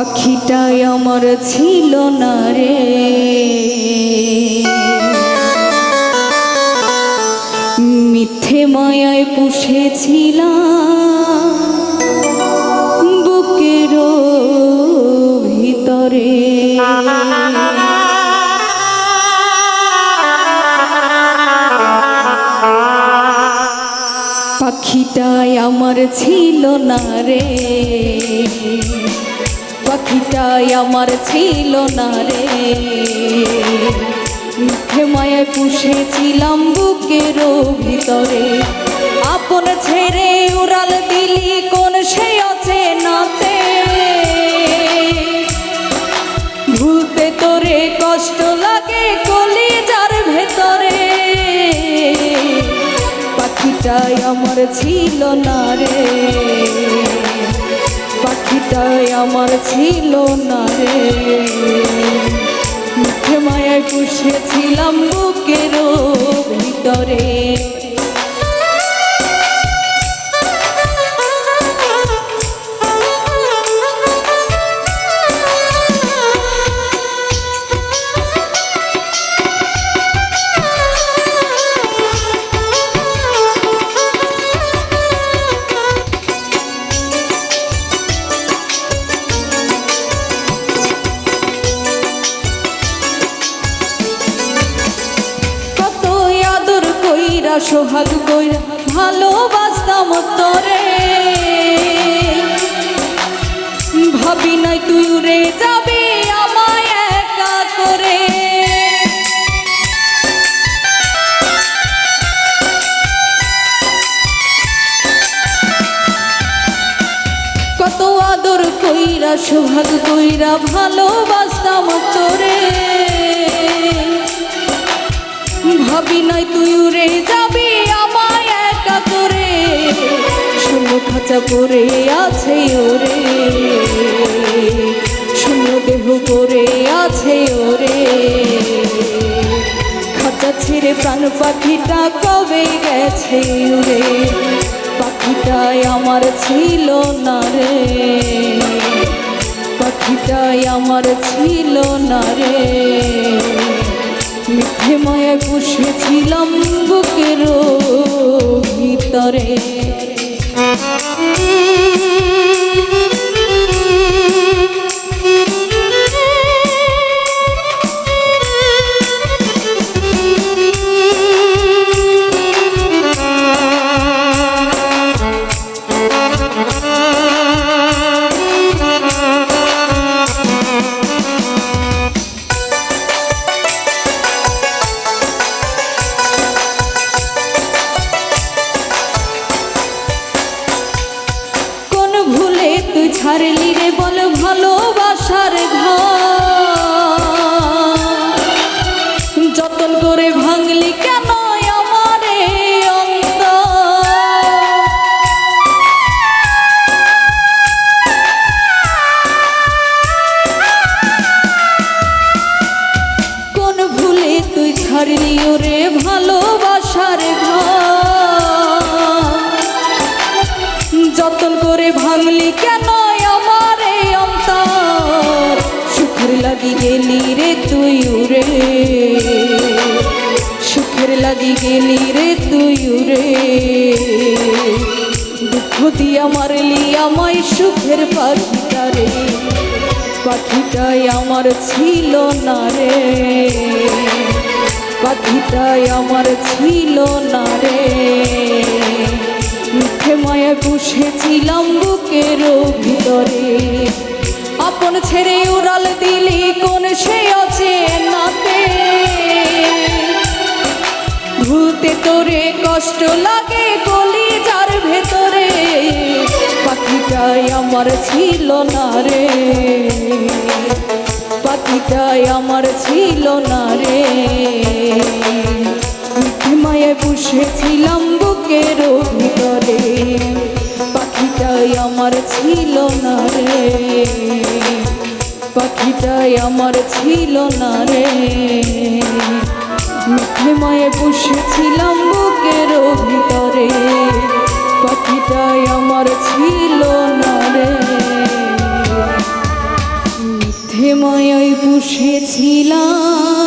পাখিটাই আমার ছিল না রে, মিথ্যে মায়ায় পুষেছিলাম বুকের ভিতরে। পাখিটাই আমার ছিল না রে, পাখিটাই আমার ছিল না রে, মিথ্যে মায়ায় পুষেছিলাম বুকের ভিতরে। আপন ছেড়ে উড়াল দিলি কোন সে অচেনাতে, ভুলতে তোরে কষ্ট লাগে কলিজার ভেতরে। পাখিটাই আমার ছিল না রে, পাখিটাই আমার ছিল না রে, মিথ্যে মায়ায় পুষেছিলাম বুকের ভিতরে। সোহাগ কইরা ভালোবাসতাম তোরে, ভাবি নাই তুই উড়ে যাবি আমায় একা করে। কত আদর কইরা সোহাগ কইরা ভালোবাসতাম তোরে, ভাবি নাই তুই উড়ে যাবি আমায় একা করে। শূন্য খাঁচা পড়ে আছে ওরে, শূন্য দেহ পড়ে আছে ওরে। খাঁচা ছেড়ে প্রাণ পাখিটা কবে গেছে উড়ে, পাখিটাই আমার ছিল না রে, পাখিটাই আমার ছিল না রে, মিথ্যে মায়ায় পুষেছিলাম বুকের ভিতরে। ছাড়লি রে বল ভালোবাসার ঘর, যতন করে ভাঙলি কেন আমারে অন্তর। কোন ভুলে তুই ছাড়লি ওরে ভালোবাসার ঘর, যতন করে ভাঙলি কেন আমারে অন্তর। সুখের লাগি গেলি রে তুই উড়ে, সুখের লাগি গেলি রে তুই উড়ে, দুঃখ দিয়া মারলি আমায় সুখের পাখিটারে। পাখিটাই আমার ছিল না রে, পাখিটাই আমার ছিল না রে, মিথ্যে মায়া পুষেছিলাম বুকের ভিতরে। আপন ছেড়ে উড়াল দিলি কোন সে অচেনাতে, ভুলতে তোরে কষ্ট লাগে কলিজার ভেতরে। পাখিটাই আমার ছিল না রে, পাখিটাই আমার ছিল না রে, মিথ্যে মায়ায় পুষেছিলাম বুকের ভিতরে। পাখিটাই আমার ছিল না রে, পাখিটাই আমার ছিল না রে, মিথ্যে মায়ায় পুষেছিলাম বুকের ভিতরে। পাখিটাই আমার ছিল না রে। মায়ায় পুষেছিলাম